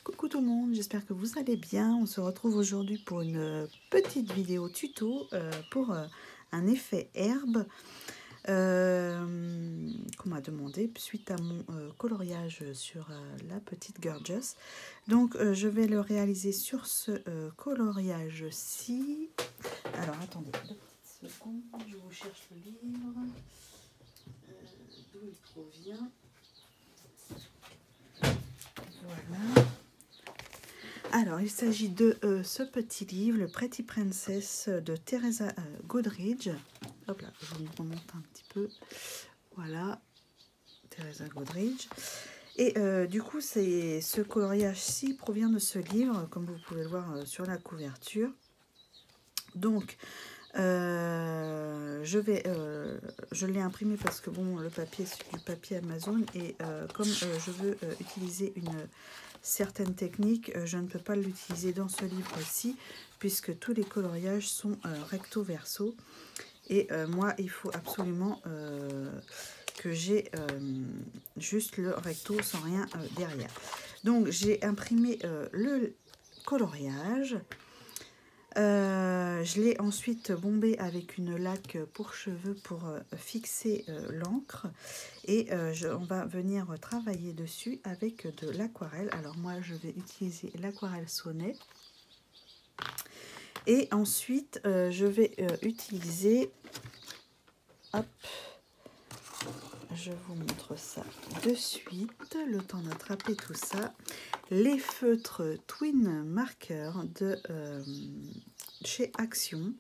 Coucou tout le monde, j'espère que vous allez bien. On se retrouve aujourd'hui pour une petite vidéo tuto pour un effet herbe qu'on m'a demandé suite à mon coloriage sur la petite Gorgeous. Donc je vais le réaliser sur ce coloriage-ci. Alors attendez, 2 petites secondes, je vous cherche le livre. D'où il provient. Voilà. Alors, il s'agit de ce petit livre, le Pretty Princess de Teresa Goodridge. Hop là, je vous remonte un petit peu. Voilà, Teresa Goodridge. Et du coup, ce coloriage-ci provient de ce livre, comme vous pouvez le voir sur la couverture. Donc, je l'ai imprimé parce que bon, le papier c'est du papier Amazon et comme je veux utiliser une certaine technique, je ne peux pas l'utiliser dans ce livre-ci puisque tous les coloriages sont recto verso et moi il faut absolument que j'ai juste le recto sans rien derrière. Donc j'ai imprimé le coloriage. Je l'ai ensuite bombé avec une laque pour cheveux pour fixer l'encre et on va venir travailler dessus avec de l'aquarelle. Alors moi je vais utiliser l'aquarelle Sonnet et ensuite je vais utiliser, hop, je vous montre ça de suite, le temps d'attraper tout ça, les feutres Twin Marker de chez Action.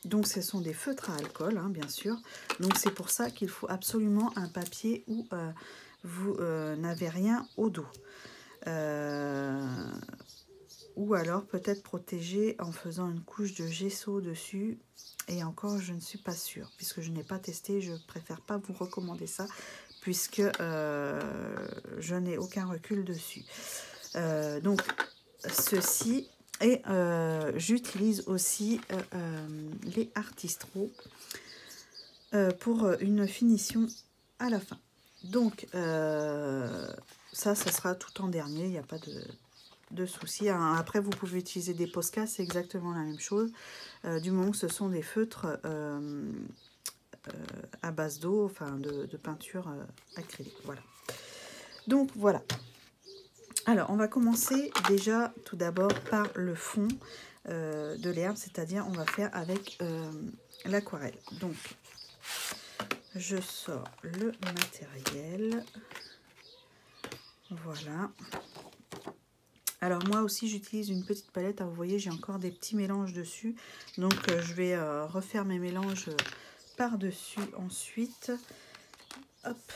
Donc ce sont des feutres à alcool, hein, bien sûr. Donc c'est pour ça qu'il faut absolument un papier où vous n'avez rien au dos. Ou alors peut-être protéger en faisant une couche de gesso dessus. Et encore, je ne suis pas sûre. Puisque je n'ai pas testé, je préfère pas vous recommander ça. Puisque je n'ai aucun recul dessus. Donc ceci... Et j'utilise aussi les Artistro pour une finition à la fin. Donc ça sera tout en dernier, il n'y a pas de souci. Après, vous pouvez utiliser des Posca, c'est exactement la même chose. Du moment que ce sont des feutres à base d'eau, enfin de peinture acrylique. Voilà. Donc voilà. Alors, on va commencer déjà tout d'abord par le fond de l'herbe, c'est-à-dire on va faire avec l'aquarelle. Donc, je sors le matériel. Voilà. Alors, moi aussi, j'utilise une petite palette. Vous voyez, j'ai encore des petits mélanges dessus. Donc, je vais refaire mes mélanges par-dessus ensuite. Hop.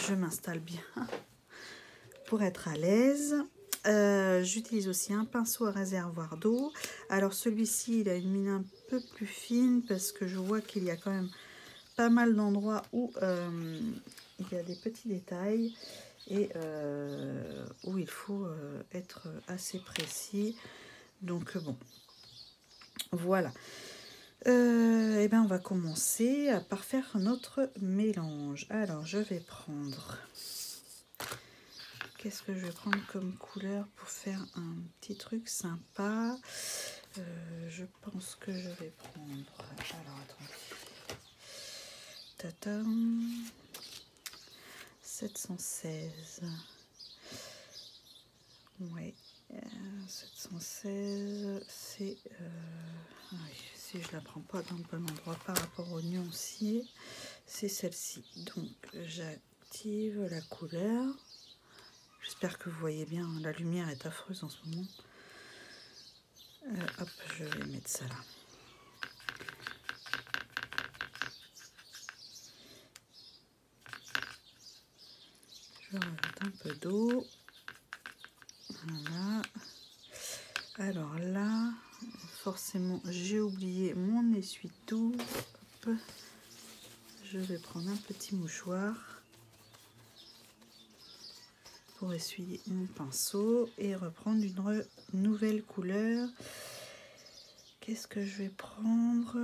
Je m'installe bien pour être à l'aise. J'utilise aussi un pinceau à réservoir d'eau. Alors celui-ci, il a une mine un peu plus fine parce que je vois qu'il y a quand même pas mal d'endroits où il y a des petits détails et où il faut être assez précis. Donc bon, voilà. Et bien on va commencer par faire notre mélange. Alors je vais prendre... Qu'est-ce que je vais prendre comme couleur pour faire un petit truc sympa? Je pense que je vais prendre... Alors, attendez. Tadam. 716. Ouais. 716, c'est... oui, si je la prends pas dans le bon endroit par rapport au nuancier, c'est celle-ci. Donc, j'active la couleur. J'espère que vous voyez bien, la lumière est affreuse en ce moment. Hop, je vais mettre ça là. Je rajoute un peu d'eau. Voilà. Alors là, forcément, j'ai oublié mon essuie-tout. Je vais prendre un petit mouchoir pour essuyer mon pinceau et reprendre une nouvelle couleur. Qu'est-ce que je vais prendre?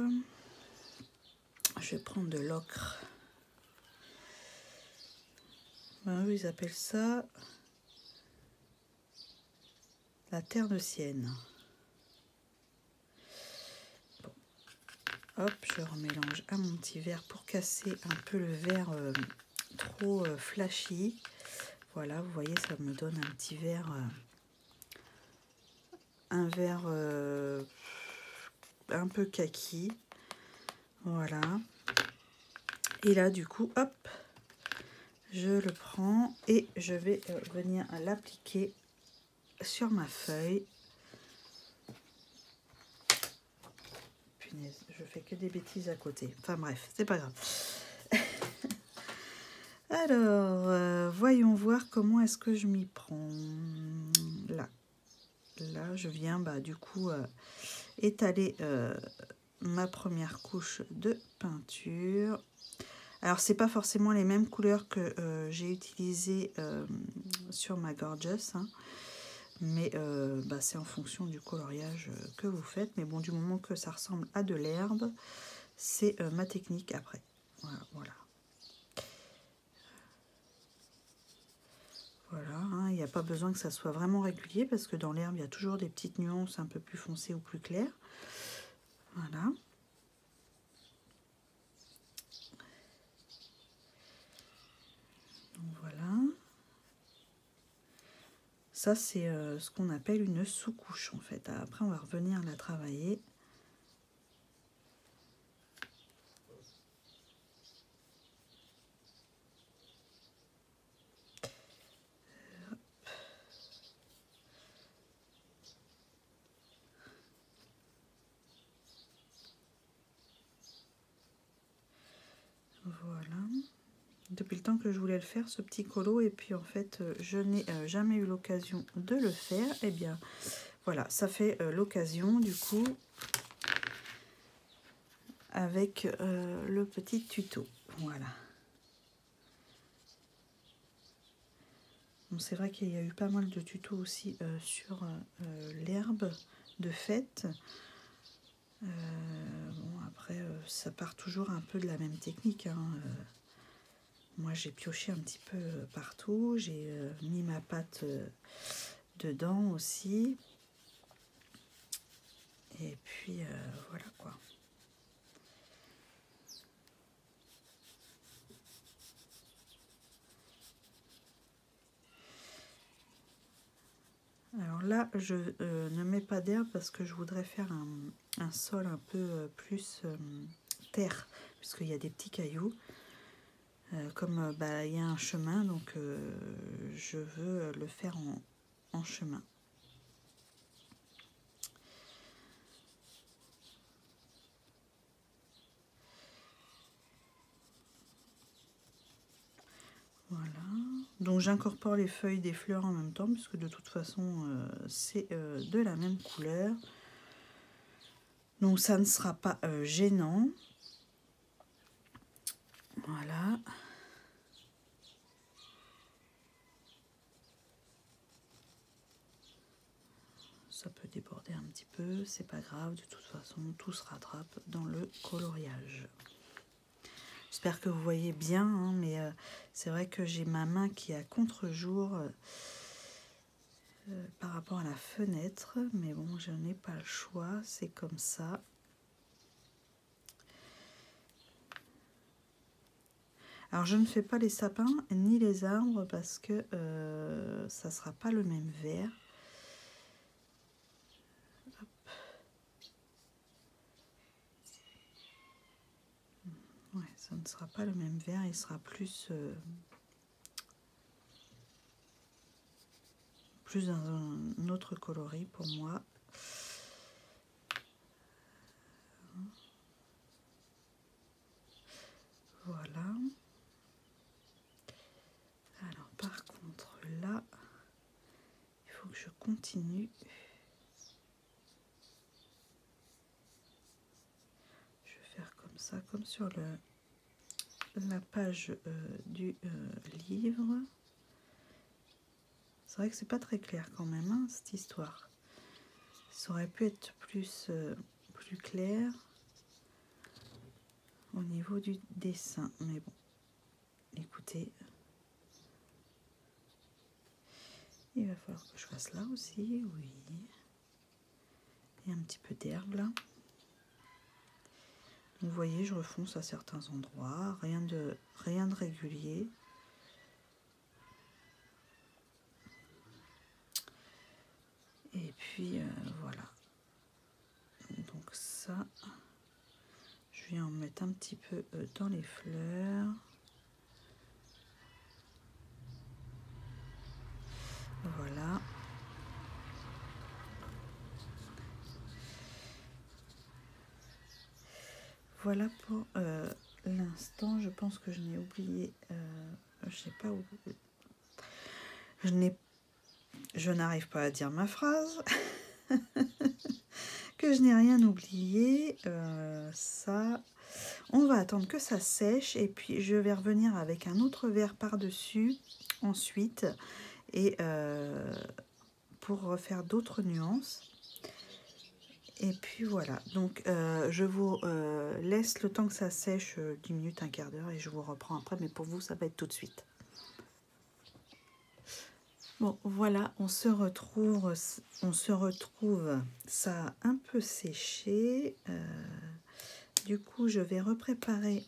Je vais prendre de l'ocre. Ben, eux, ils appellent ça la terre de sienne. Bon. Hop, je remélange à mon petit verre pour casser un peu le verre trop flashy. Voilà, vous voyez, ça me donne un petit verre, un verre un peu kaki. Voilà. Et là, du coup, hop, je le prends et je vais venir l'appliquer sur ma feuille. Punaise, je fais que des bêtises à côté. Enfin bref, c'est pas grave. Alors, voyons voir comment est-ce que je m'y prends. Là, je viens du coup étaler ma première couche de peinture. Alors, c'est pas forcément les mêmes couleurs que j'ai utilisées sur ma Gorgeous, hein, mais c'est en fonction du coloriage que vous faites. Mais bon, du moment que ça ressemble à de l'herbe, c'est ma technique après. Voilà. Voilà, hein, il n'y a pas besoin que ça soit vraiment régulier parce que dans l'herbe, il y a toujours des petites nuances un peu plus foncées ou plus claires. Voilà. Donc voilà. Ça, c'est ce qu'on appelle une sous-couche en fait. Après, on va revenir la travailler. Voilà. Depuis le temps que je voulais le faire, ce petit colo, et puis en fait, je n'ai jamais eu l'occasion de le faire. Et bien, voilà, ça fait l'occasion du coup avec le petit tuto. Voilà. Bon, c'est vrai qu'il y a eu pas mal de tutos aussi sur l'herbe de fête. Bon, après, ça part toujours un peu de la même technique, hein. Moi, j'ai pioché un petit peu partout. J'ai mis ma pâte dedans aussi. Et puis, voilà quoi. Alors là, je ne mets pas d'herbe parce que je voudrais faire un sol un peu plus terre, puisqu'il y a des petits cailloux. Comme il y a un chemin, donc je veux le faire en chemin. Voilà. Donc j'incorpore les feuilles des fleurs en même temps, puisque de toute façon c'est de la même couleur. Donc ça ne sera pas gênant. Voilà. Ça peut déborder un petit peu, c'est pas grave, de toute façon tout se rattrape dans le coloriage. J'espère que vous voyez bien, hein, mais c'est vrai que j'ai ma main qui est à contre-jour par rapport à la fenêtre, mais bon, je n'ai pas le choix, c'est comme ça. Alors je ne fais pas les sapins ni les arbres parce que ça ne sera pas le même vert. Hop. Ouais, ça ne sera pas le même vert, il sera plus dans un autre coloris pour moi. Voilà. Alors par contre là, il faut que je continue. Je vais faire comme ça, comme sur la page du livre. C'est vrai que c'est pas très clair quand même, hein, cette histoire. Ça aurait pu être plus clair au niveau du dessin, mais bon, écoutez, Il va falloir que je fasse là aussi, oui. Et un petit peu d'herbe là. Vous voyez, je refonce à certains endroits, rien de régulier. Et puis voilà. Donc ça, je viens en mettre un petit peu dans les fleurs. Voilà. Voilà pour l'instant. Je pense que je n'ai oublié. Je sais pas où. Je n'arrive pas à dire ma phrase. Que je n'ai rien oublié. Ça, on va attendre que ça sèche et puis je vais revenir avec un autre verre par-dessus ensuite et pour refaire d'autres nuances. Et puis voilà, donc je vous laisse le temps que ça sèche 10 minutes, un quart d'heure et je vous reprends après, mais pour vous ça va être tout de suite. Bon voilà, on se retrouve, ça a un peu séché. Du coup je vais repréparer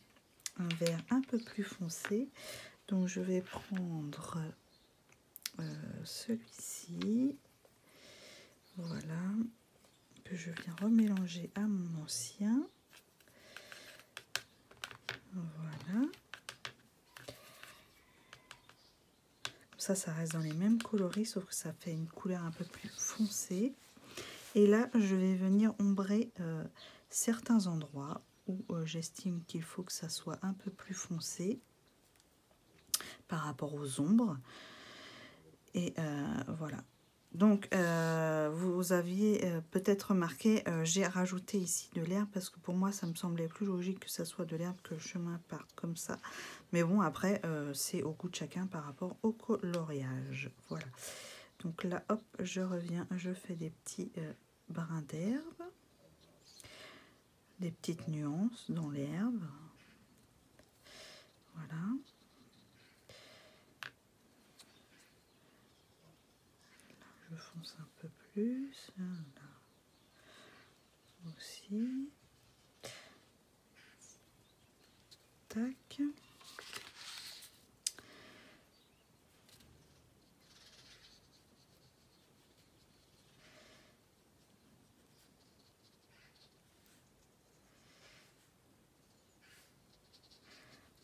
un verre un peu plus foncé. Donc je vais prendre celui-ci, voilà, que je viens remélanger à mon ancien. Voilà. Ça reste dans les mêmes coloris, sauf que ça fait une couleur un peu plus foncée. Et là, je vais venir ombrer certains endroits où j'estime qu'il faut que ça soit un peu plus foncé par rapport aux ombres. Et voilà. Donc, vous aviez peut-être remarqué, j'ai rajouté ici de l'herbe parce que pour moi, ça me semblait plus logique que ça soit de l'herbe que le chemin parte comme ça. Mais bon, après, c'est au goût de chacun par rapport au coloriage. Voilà. Donc là, hop, je reviens, je fais des petits brins d'herbe, des petites nuances dans l'herbe. Voilà. Je fonce un peu plus. Là aussi. Tac.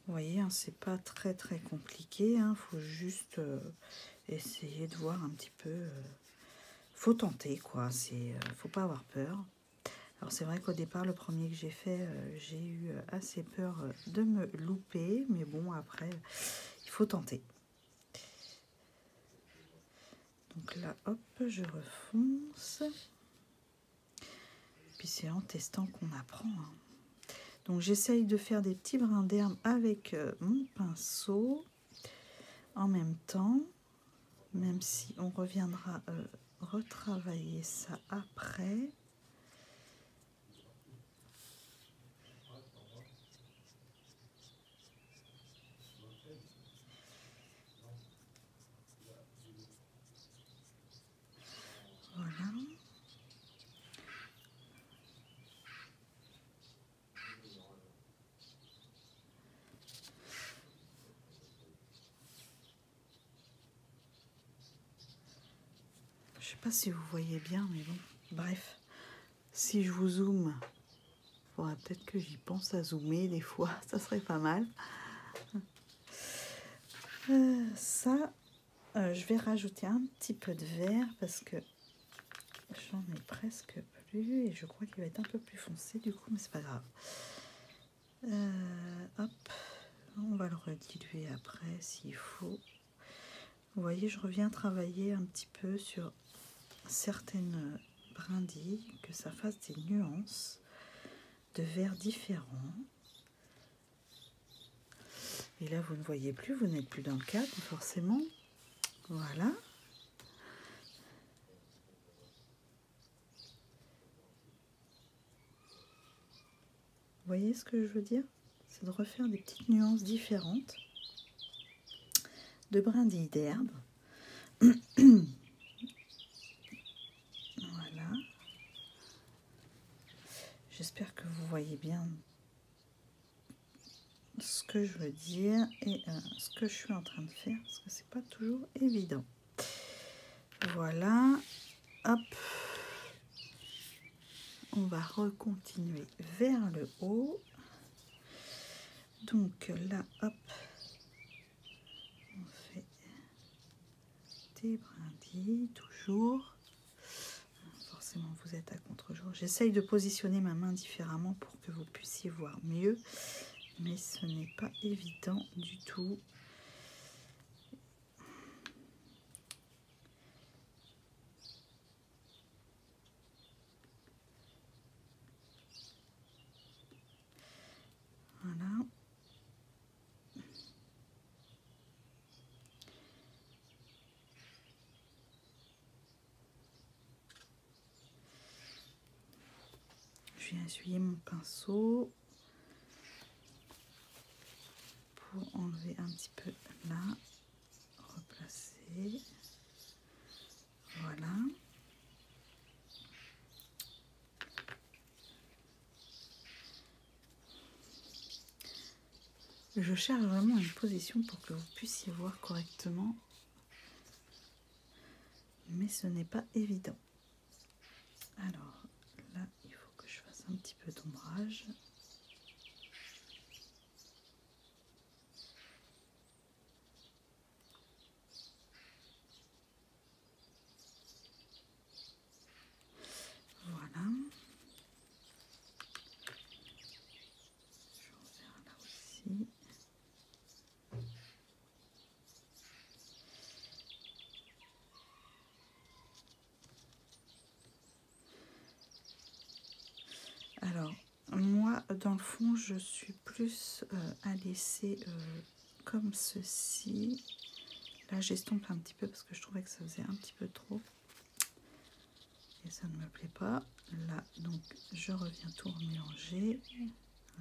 Vous voyez, hein, c'est pas très compliqué. Hein, faut juste essayer de voir un petit peu. Faut tenter, quoi. Faut pas avoir peur. Alors c'est vrai qu'au départ, le premier que j'ai fait, j'ai eu assez peur de me louper, mais bon, après, il faut tenter. Donc là, hop, je refonce. Puis c'est en testant qu'on apprend. Hein. Donc j'essaye de faire des petits brins d'herbe avec mon pinceau en même temps, même si on reviendra retravailler ça après. Voilà. Je sais pas si vous voyez bien, mais bon, bref. Si je vous zoome, il faudra peut-être que j'y pense à zoomer des fois, ça serait pas mal. Ça, je vais rajouter un petit peu de vert parce que j'en ai presque plus et je crois qu'il va être un peu plus foncé du coup, mais c'est pas grave. Hop, on va le rediluer après s'il faut. Vous voyez, je reviens travailler un petit peu sur certaines brindilles, que ça fasse des nuances de verts différents. Et là, vous ne voyez plus, vous n'êtes plus dans le cadre, forcément. Voilà. Vous voyez ce que je veux dire? C'est de refaire des petites nuances différentes de brindilles d'herbe Voilà. J'espère que vous voyez bien ce que je veux dire et ce que je suis en train de faire, parce que c'est pas toujours évident. Voilà. Hop. On va recontinuer vers le haut. Donc là, hop, on fait des brindilles, toujours. Forcément, vous êtes à contre-jour. J'essaye de positionner ma main différemment pour que vous puissiez voir mieux, mais ce n'est pas évident du tout. Voilà. Je vais essuyer mon pinceau pour enlever un petit peu là, replacer. Voilà. Je cherche vraiment une position pour que vous puissiez voir correctement, mais ce n'est pas évident. Alors là, il faut que je fasse un petit peu d'ombrage. Voilà. Je vais en faire là aussi. Alors, moi, dans le fond, je suis plus à laisser comme ceci. Là, j'estompe un petit peu parce que je trouvais que ça faisait un petit peu trop. Et ça ne me plaît pas. Là, donc, je reviens tout remélanger.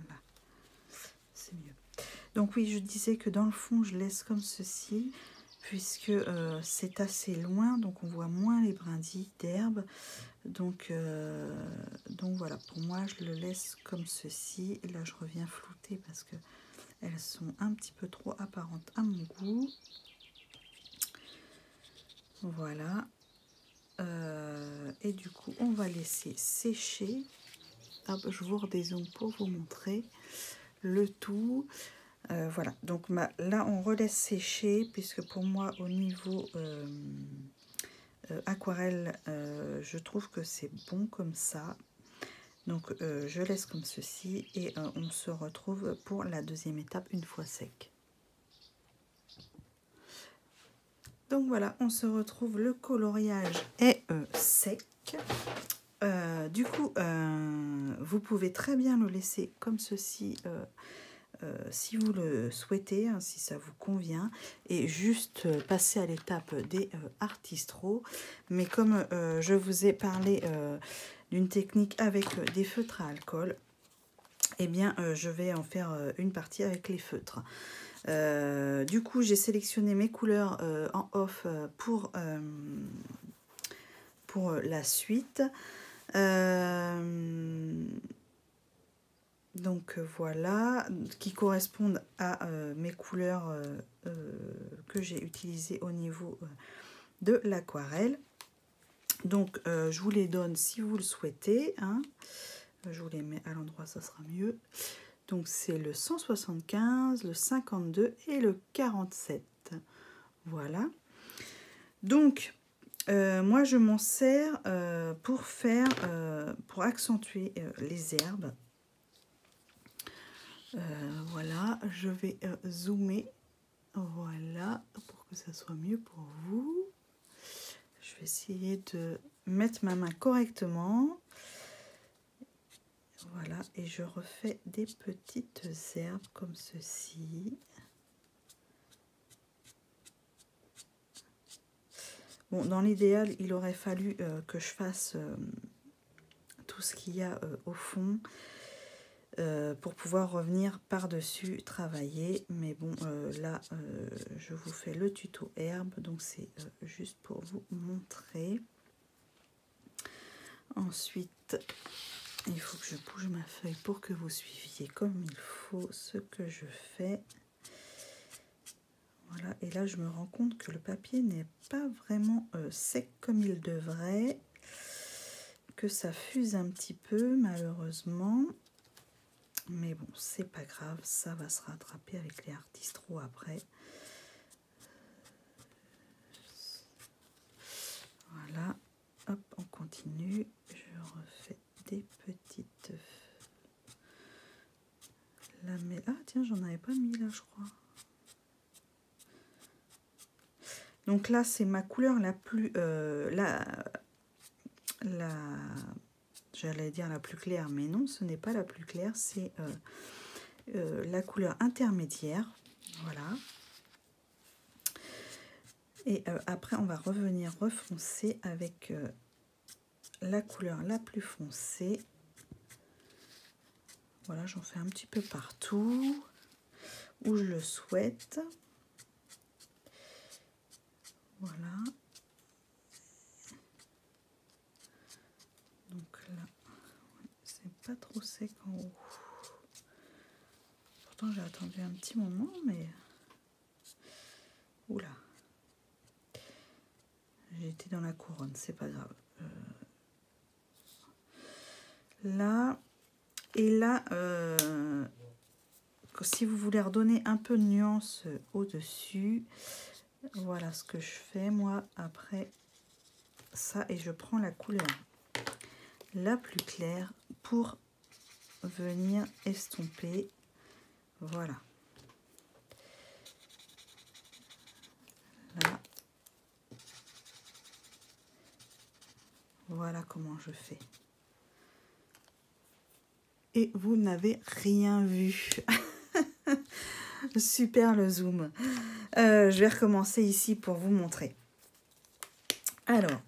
Là, c'est mieux. Donc oui, je disais que dans le fond, je laisse comme ceci, puisque c'est assez loin, donc on voit moins les brindilles d'herbe. Donc voilà, pour moi, je le laisse comme ceci. Et là, je reviens flouter parce que elles sont un petit peu trop apparentes à mon goût. Voilà. Et du coup, on va laisser sécher. Hop, je vous redézoome pour vous montrer le tout. Voilà, donc là, on relaisse sécher, puisque pour moi, au niveau aquarelle, je trouve que c'est bon comme ça. Donc, je laisse comme ceci et on se retrouve pour la deuxième étape une fois sec. Donc voilà, on se retrouve, le coloriage est sec. Du coup, vous pouvez très bien le laisser comme ceci si vous le souhaitez, hein, si ça vous convient, et juste passer à l'étape des artistros. Mais comme je vous ai parlé d'une technique avec des feutres à alcool, eh bien je vais en faire une partie avec les feutres. Du coup, j'ai sélectionné mes couleurs en off pour la suite. Donc voilà, qui correspondent à mes couleurs que j'ai utilisées au niveau de l'aquarelle. Donc je vous les donne si vous le souhaitez, hein. Je vous les mets à l'endroit, ça sera mieux. Donc c'est le 175, le 52 et le 47. Voilà. Donc moi je m'en sers pour accentuer les herbes. Voilà, je vais zoomer, voilà, pour que ça soit mieux pour vous. Je vais essayer de mettre ma main correctement. Voilà, et je refais des petites herbes comme ceci. Bon, dans l'idéal, il aurait fallu que je fasse tout ce qu'il y a au fond. pour pouvoir revenir par-dessus travailler. Mais bon, là, je vous fais le tuto herbe, donc c'est juste pour vous montrer. Ensuite, il faut que je bouge ma feuille pour que vous suiviez comme il faut ce que je fais. Voilà, et là je me rends compte que le papier n'est pas vraiment sec comme il devrait, que ça fuse un petit peu malheureusement. Mais bon, c'est pas grave, ça va se rattraper avec les Artistro après. Voilà, hop, on continue. Je refais des petites... Ah tiens, j'en avais pas mis là, je crois. Donc là, c'est ma couleur la plus... j'allais dire la plus claire, mais non, ce n'est pas la plus claire, c'est la couleur intermédiaire. Voilà. Et après, on va revenir refoncer avec la couleur la plus foncée. Voilà, j'en fais un petit peu partout où je le souhaite. Voilà. Donc là, c'est pas trop sec en haut. Pourtant, j'ai attendu un petit moment, mais... Oula. J'ai été dans la couronne, c'est pas grave. Là, et là, si vous voulez redonner un peu de nuance au-dessus, voilà ce que je fais moi après ça, et je prends la couleur la plus claire pour venir estomper. Voilà. Là. Voilà comment je fais. Et vous n'avez rien vu. Super le zoom. Je vais recommencer ici pour vous montrer. Alors,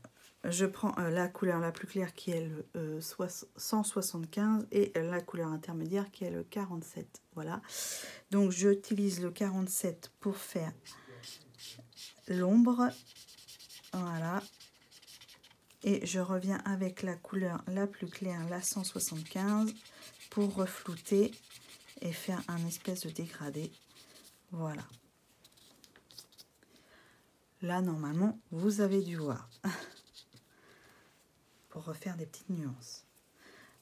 je prends la couleur la plus claire qui est le 175 et la couleur intermédiaire qui est le 47. Voilà. Donc, j'utilise le 47 pour faire l'ombre. Voilà. Et je reviens avec la couleur la plus claire, la 175, pour reflouter et faire un espèce de dégradé. Voilà. Là, normalement, vous avez dû voir. Pour refaire des petites nuances.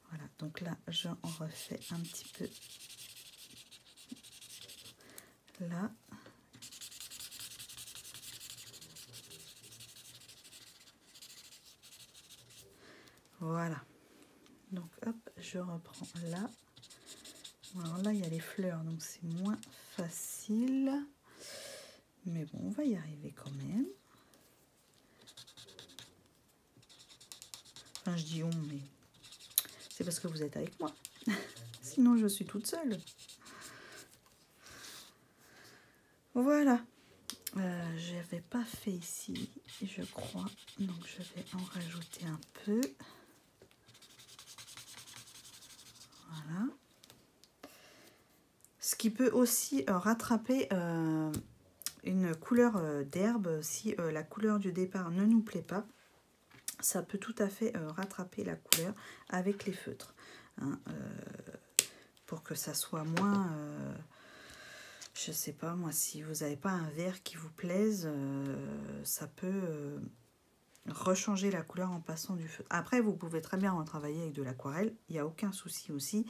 Voilà, donc là, j'en refais un petit peu. Là. Voilà. Donc, hop, je reprends là. Alors là, il y a les fleurs, donc c'est moins facile. Mais bon, on va y arriver quand même. Enfin, je dis on, mais c'est parce que vous êtes avec moi. Sinon, je suis toute seule. Voilà. Je n'avais pas fait ici, je crois. Donc, je vais en rajouter un peu. Voilà. Ce qui peut aussi rattraper une couleur d'herbe si la couleur du départ ne nous plaît pas. Ça peut tout à fait rattraper la couleur avec les feutres. Hein, pour que ça soit moins... je sais pas, moi, si vous n'avez pas un vert qui vous plaise, ça peut rechanger la couleur en passant du feu. Après, vous pouvez très bien retravailler avec de l'aquarelle, il n'y a aucun souci aussi.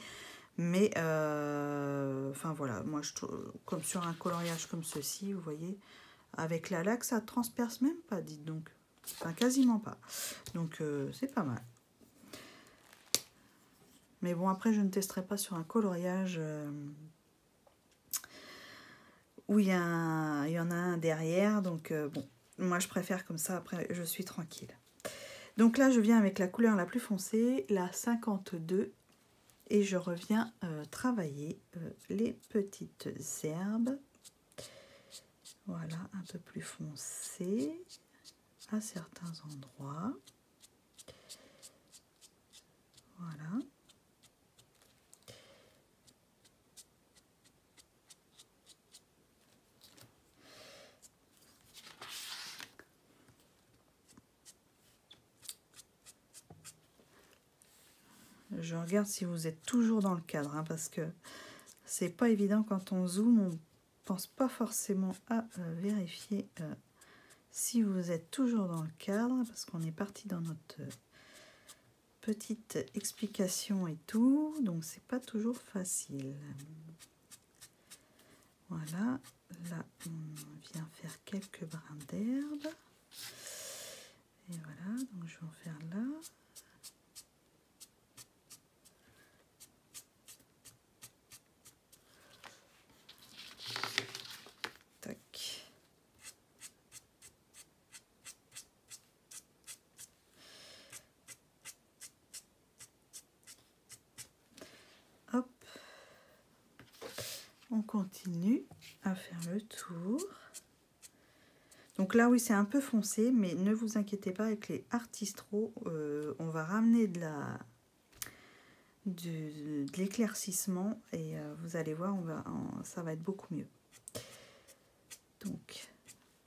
Mais, enfin voilà, moi, je trouve, comme sur un coloriage comme ceci, vous voyez, avec la laque, ça transperce même pas, dites donc. Enfin, quasiment pas. Donc, c'est pas mal. Mais bon, après, je ne testerai pas sur un coloriage où il y en a un derrière. Donc, bon, moi, je préfère comme ça. Après, je suis tranquille. Donc là, je viens avec la couleur la plus foncée, la 52. Et je reviens travailler les petites herbes. Voilà, un peu plus foncé à certains endroits. Voilà. je regarde si vous êtes toujours dans le cadre, hein, parce que c'est pas évident quand on zoome, on pense pas forcément à vérifier si vous êtes toujours dans le cadre, parce qu'on est parti dans notre petite explication et tout, donc c'est pas toujours facile. Voilà, là on vient faire quelques brins d'herbe. Et voilà, donc je vais en faire là. Tac. Hop. On continue à faire le tour. Donc là, oui, c'est un peu foncé, mais ne vous inquiétez pas, avec les Artistro, on va ramener de l'éclaircissement et vous allez voir, ça va être beaucoup mieux. Donc,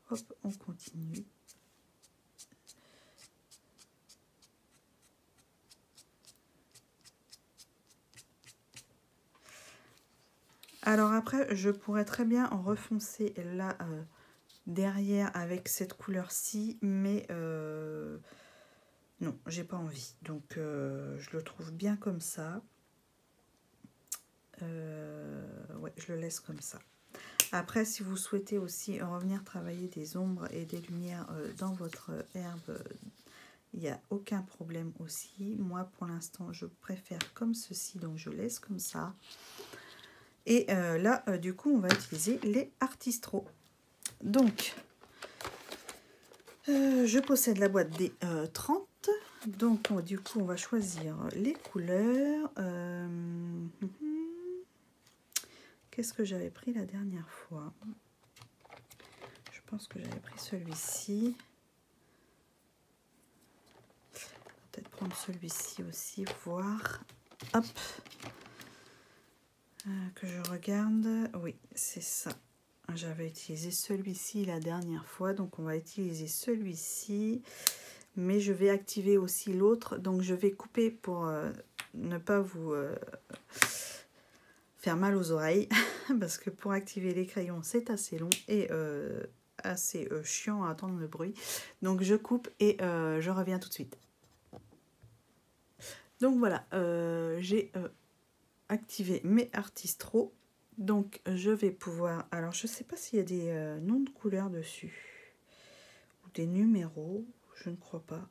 hop, on continue. Alors après, je pourrais très bien en refoncer là derrière avec cette couleur-ci, mais non, j'ai pas envie. Donc je le trouve bien comme ça. Ouais, je le laisse comme ça. Après, si vous souhaitez aussi revenir travailler des ombres et des lumières dans votre herbe, il n'y a aucun problème aussi. Moi, pour l'instant, je préfère comme ceci, donc je laisse comme ça. Et là, du coup, on va utiliser les Artistro. Donc, je possède la boîte des 30. Donc, du coup, on va choisir les couleurs. Qu'est-ce que j'avais pris la dernière fois? Je pense que j'avais pris celui-ci. Peut-être prendre celui-ci aussi, voir. Hop. Que je regarde. Oui, c'est ça. J'avais utilisé celui-ci la dernière fois. Donc, on va utiliser celui-ci. Mais je vais activer aussi l'autre. Donc, je vais couper pour ne pas vous faire mal aux oreilles. Parce que pour activer les crayons, c'est assez long et assez chiant à entendre le bruit. Donc, je coupe et je reviens tout de suite. Donc, voilà. J'ai activé mes Artistro. Donc, je vais pouvoir... Alors, je ne sais pas s'il y a des noms de couleurs dessus. Ou des numéros. Je ne crois pas.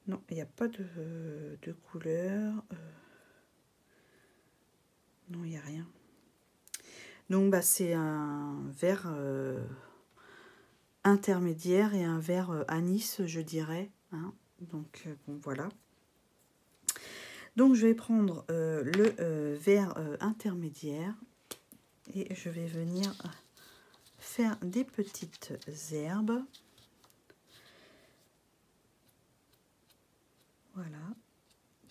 Non, il n'y a pas de couleur. Non, il n'y a rien. Donc, bah, c'est un vert intermédiaire et un vert anis, je dirais. Hein. Donc, bon, voilà. Donc, je vais prendre le vert intermédiaire et je vais venir faire des petites herbes. Voilà,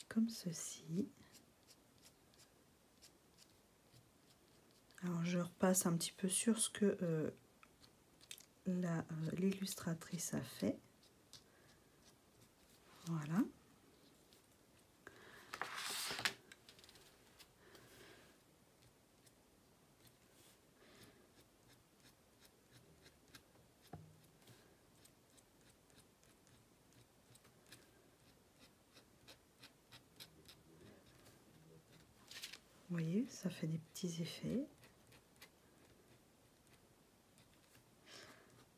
comme ceci. Alors, je repasse un petit peu sur ce que l'illustratrice a fait. Voilà. Vous voyez, ça fait des petits effets.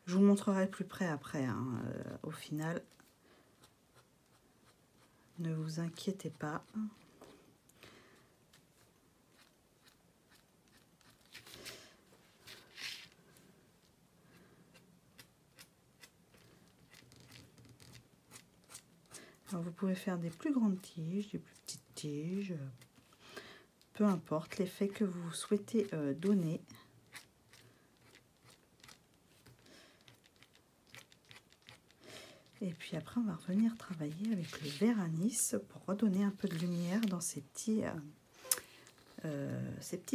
Je vous montrerai plus près après, hein, au final. Ne vous inquiétez pas. Alors, vous pouvez faire des plus grandes tiges, des plus petites tiges. Peu importe l'effet que vous souhaitez donner. Et puis après, on va revenir travailler avec le vert anis pour redonner un peu de lumière dans ces petits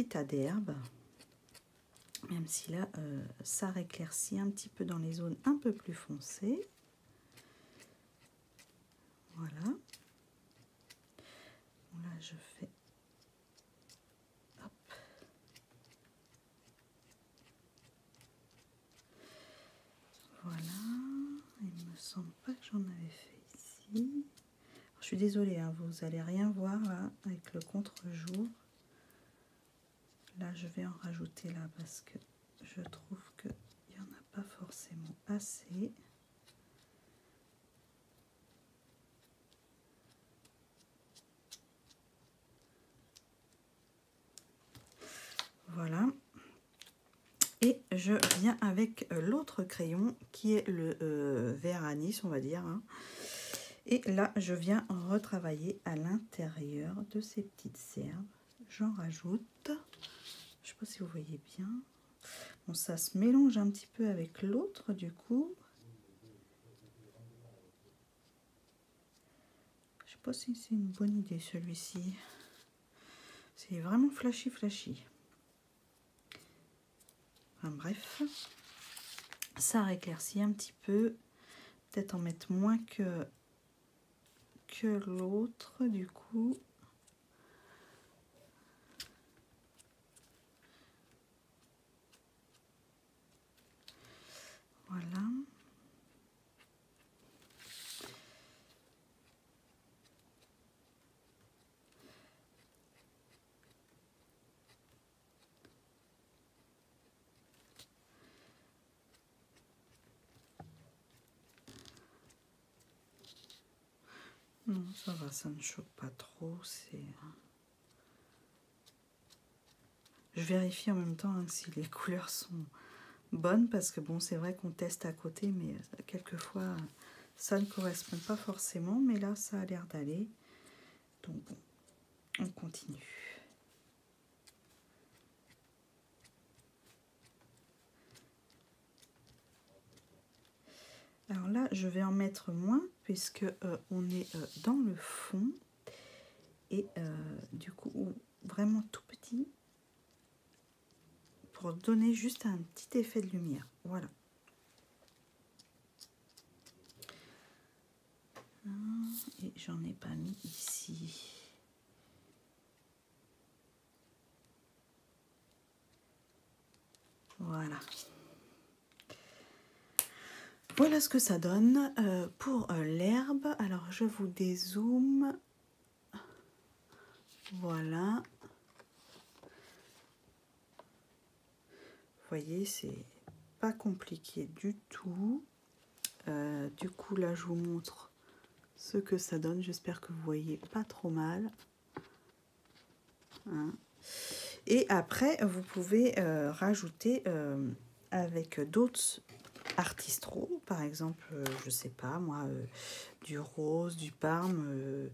tas d'herbes. Même si là, ça réclaircit un petit peu dans les zones un peu plus foncées. Voilà. je fais... Hop. Voilà. Il me semble pas que j'en avais fait ici. Je suis désolée, hein, vous allez rien voir là avec le contre-jour. Là, je vais en rajouter là parce que je trouve qu'il n'y en a pas forcément assez. Voilà. Et je viens avec l'autre crayon qui est le vert anis, on va dire. Hein. Et là, je viens retravailler à l'intérieur de ces petites cerves. J'en rajoute. Je ne sais pas si vous voyez bien. Bon, ça se mélange un petit peu avec l'autre du coup. Je sais pas si c'est une bonne idée celui-ci. C'est vraiment flashy. Enfin bref. Ça réclaircit un petit peu. Peut-être en mettre moins que l'autre du coup. Voilà. Non, ça va, ça ne choque pas trop. Je vérifie en même temps hein, si les couleurs sont bonnes parce que bon, c'est vrai qu'on teste à côté, mais quelquefois ça ne correspond pas forcément. Mais là, ça a l'air d'aller. Donc bon, on continue. Alors là, je vais en mettre moins puisque on est dans le fond et du coup vraiment tout petit pour donner juste un petit effet de lumière. Voilà. Et j'en ai pas mis ici. Voilà. Voilà ce que ça donne pour l'herbe. Alors je vous dézoome. Voilà. Vous voyez, c'est pas compliqué du tout. Du coup, là, je vous montre ce que ça donne. J'espère que vous voyez pas trop mal. Hein. Et après, vous pouvez rajouter avec d'autres artistros, par exemple, je sais pas moi, du rose, du parme,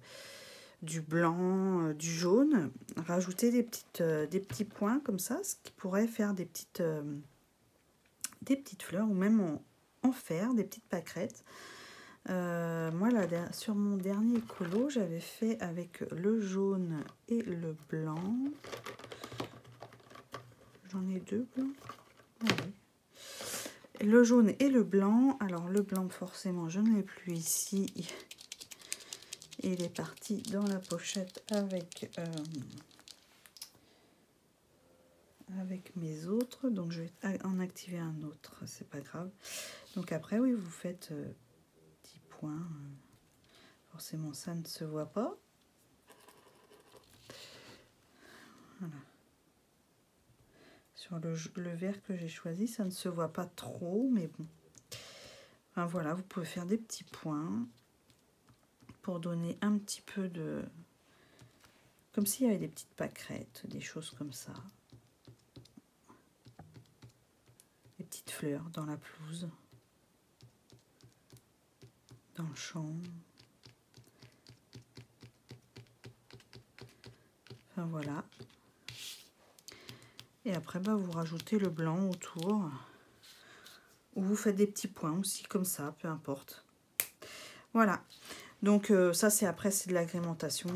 du blanc, du jaune. Rajouter des petits points comme ça, ce qui pourrait faire des petites fleurs ou même en faire des petites pâquerettes. Moi, là, sur mon dernier colo, j'avais fait avec le jaune et le blanc. J'en ai deux blancs. Ah oui. Le jaune et le blanc. Alors, le blanc, forcément, je ne l'ai plus ici. Il est parti dans la pochette avec mes autres. Donc, je vais en activer un autre. C'est pas grave. Donc, après, oui, vous faites petits points. Forcément, ça ne se voit pas. Voilà. Sur le vert que j'ai choisi, ça ne se voit pas trop, mais bon. Enfin, voilà, vous pouvez faire des petits points pour donner un petit peu de... Comme s'il y avait des petites pâquerettes, des choses comme ça. Des petites fleurs dans la pelouse, dans le champ. Enfin, voilà. Et après, bah, vous rajoutez le blanc autour. Ou vous faites des petits points aussi, comme ça, peu importe. Voilà. Donc, ça, c'est après, c'est de l'agrémentation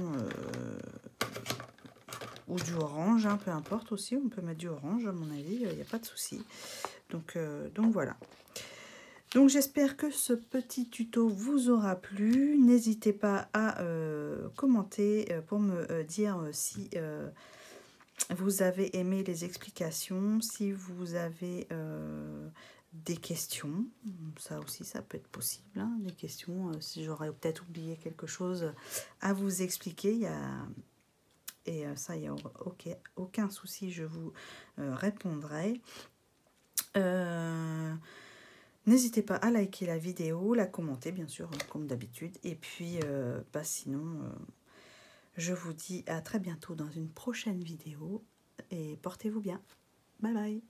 ou du orange, hein, peu importe aussi. On peut mettre du orange, à mon avis, il n'y a pas de souci. Donc voilà. Donc j'espère que ce petit tuto vous aura plu. N'hésitez pas à commenter pour me dire si vous avez aimé les explications, si vous avez des questions. Ça aussi, ça peut être possible, hein, des questions. Si j'aurais peut-être oublié quelque chose à vous expliquer, et ça, il n'y a aucun souci, je vous répondrai. N'hésitez pas à liker la vidéo, la commenter bien sûr, comme d'habitude. Et puis, sinon, je vous dis à très bientôt dans une prochaine vidéo. Et portez-vous bien. Bye bye.